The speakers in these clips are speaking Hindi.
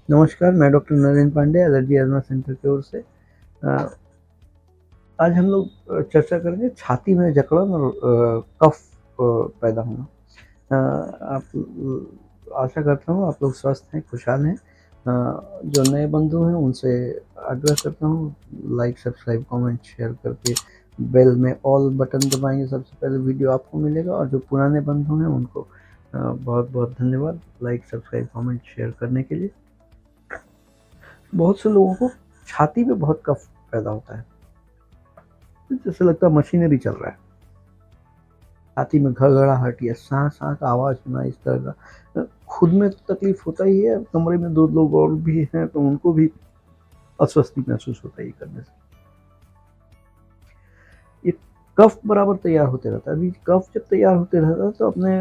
नमस्कार, मैं doctor Narendra Pandey, allergy asthma centre की ओर से। आज हम लोग चर्चा करेंगे छाती में जकड़न और कफ पैदा होना। आशा करता हूँ आप लोग स्वस्थ हैं, खुशहाल हैं। जो नए बंधु हैं उनसे आग्रह करता हूँ, लाइक, सब्सक्राइब, कमेंट, शेयर करके बेल में ऑल बटन दबाएंगे, सबसे पहले वीडियो आपको मिलेगा। और जो पुराने बंधु हैं उनको बहुत बहुत धन्यवाद लाइक, सब्सक्राइब, कमेंट, शेयर करने के लिए। बहुत से लोगों को छाती में बहुत कफ पैदा होता है, जैसे लगता है मशीनरी चल रहा है। छाती में घड़घड़ाहट या सांस सांस का आवाज सुना, इस तरह का। खुद में तो तकलीफ होता ही है, कमरे में दो लोग और भी हैं तो उनको भी अस्वस्थी महसूस होता है ये करने से। ये कफ बराबर तैयार होते रहता है। अभी कफ जब तैयार होते रहता है तो अपने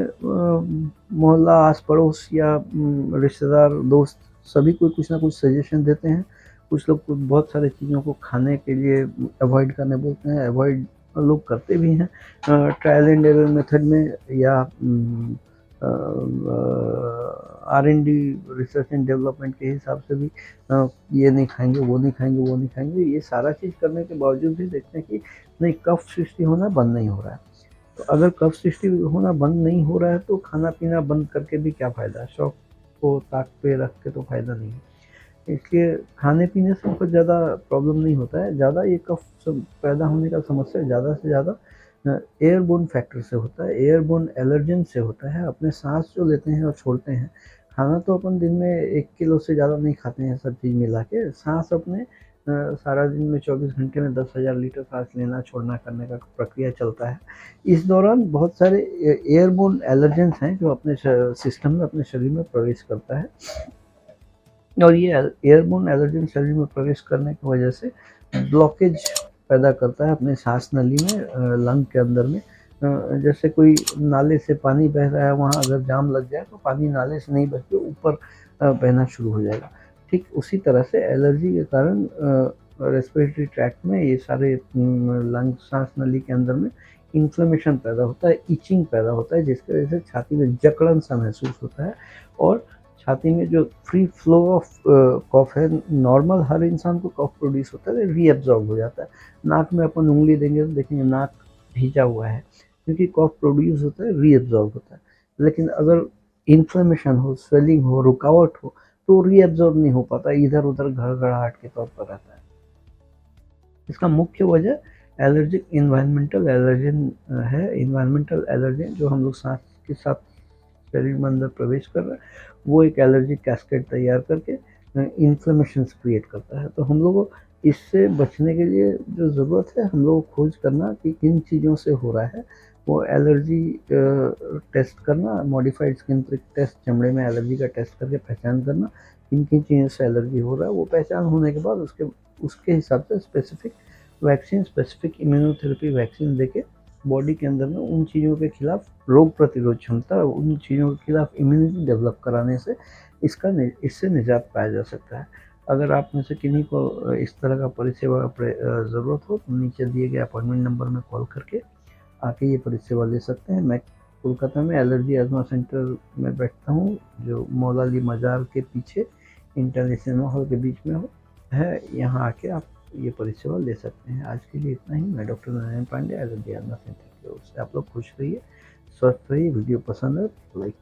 मोहल्ला, आस पड़ोस या रिश्तेदार, दोस्त सभी को कुछ ना कुछ सजेशन देते हैं। कुछ लोग बहुत सारी चीज़ों को खाने के लिए अवॉइड करने बोलते हैं, अवॉइड लोग करते भी हैं ट्रायल एंड एरर मेथड में, या R&D, रिसर्च एंड डेवलपमेंट के हिसाब से भी ये नहीं खाएंगे, वो नहीं खाएंगे, वो नहीं खाएंगे। ये सारा चीज़ करने के बावजूद भी देखते हैं कि नहीं, कफ सृष्टि होना बंद नहीं हो रहा है। तो अगर कफ सृष्टि होना बंद नहीं हो रहा है तो खाना पीना बंद करके भी क्या फ़ायदा है, शौक को ताक पे रख के तो फ़ायदा नहीं है। इसलिए खाने पीने से बहुत ज़्यादा प्रॉब्लम नहीं होता है। ज़्यादा ये कफ पैदा होने का समस्या ज़्यादा से ज़्यादा एयरबोर्न फैक्टर से होता है, एयरबोर्न एलर्जन से होता है। अपने सांस जो लेते हैं और छोड़ते हैं, खाना तो अपन दिन में 1 किलो से ज़्यादा नहीं खाते हैं, सब चीज़ मिला के। सांस अपने सारा दिन में 24 घंटे में 10,000 लीटर सांस लेना छोड़ना करने का प्रक्रिया चलता है। इस दौरान बहुत सारे एयरबोर्न एलर्जेंस हैं जो अपने सिस्टम में, अपने शरीर में प्रवेश करता है। और ये एयरबोर्न एलर्जन शरीर में प्रवेश करने की वजह से ब्लॉकेज पैदा करता है अपने सांस नली में, लंग के अंदर में। जैसे कोई नाले से पानी बह रहा है, वहाँ अगर जाम लग जाए तो पानी नाले से नहीं बह के ऊपर बहना शुरू हो जाएगा। ठीक उसी तरह से एलर्जी के कारण रेस्पिरेटरी ट्रैक्ट में ये सारे लंग, सांस नली के अंदर में इन्फ्लेमेशन पैदा होता है, इचिंग पैदा होता है, जिसकी वजह से छाती में जकड़न सा महसूस होता है। और छाती में जो फ्री फ्लो ऑफ कफ है, नॉर्मल हर इंसान को कफ प्रोड्यूस होता है, रीअब्जॉर्ब हो जाता है। नाक में अपन उंगली देंगे तो देखेंगे नाक भीजा हुआ है, क्योंकि कफ प्रोड्यूस होता है, रीअब्जॉर्ब होता है। लेकिन अगर इन्फ्लेमेशन हो, स्वेलिंग हो, रुकावट हो, तो रीअब्जॉर्ब नहीं हो पाता, इधर उधर घड़घड़ाहट के तौर पर रहता है। इसका मुख्य वजह एलर्जिक इन्वायरमेंटल एलर्जन है। इन्वायरमेंटल एलर्जन जो हम लोग सांस के साथ शरीर में अंदर प्रवेश कर रहा है, वो एक एलर्जिक कैस्केड तैयार करके इन्फ्लेमेशन क्रिएट करता है। तो हम लोगों को इससे बचने के लिए जो ज़रूरत है, हम लोग खोज करना कि किन चीज़ों से हो रहा है। वो एलर्जी टेस्ट करना, मॉडिफाइड स्किन प्रिक टेस्ट, चमड़े में एलर्जी का टेस्ट करके पहचान करना किन किन चीज़ों से एलर्जी हो रहा है। वो पहचान होने के बाद उसके हिसाब से specific vaccine, specific immunotherapy vaccine देके बॉडी के अंदर में उन चीज़ों के खिलाफ रोग प्रतिरोध क्षमता, उन चीज़ों के खिलाफ इम्यूनिटी डेवलप कराने से इससे निजात पाया जा सकता है। अगर आप में से किन्हीं को इस तरह का परिसेवा ज़रूरत हो तो नीचे दिए गए अपॉइंटमेंट नंबर में कॉल करके आके ये परिसेवा ले सकते हैं। मैं कोलकाता में एलर्जी अस्थमा सेंटर में बैठता हूँ, जो मौलाली मज़ार के पीछे इंटरनेशनल हॉल के बीच में है। यहाँ आके आप ये परिसेवा ले सकते हैं। आज के लिए इतना ही। मैं doctor Narayan Pandey, allergy asthma centre की ओर से। आप लोग खुश रहिए, स्वस्थ रहिए। वीडियो पसंद है तो लाइक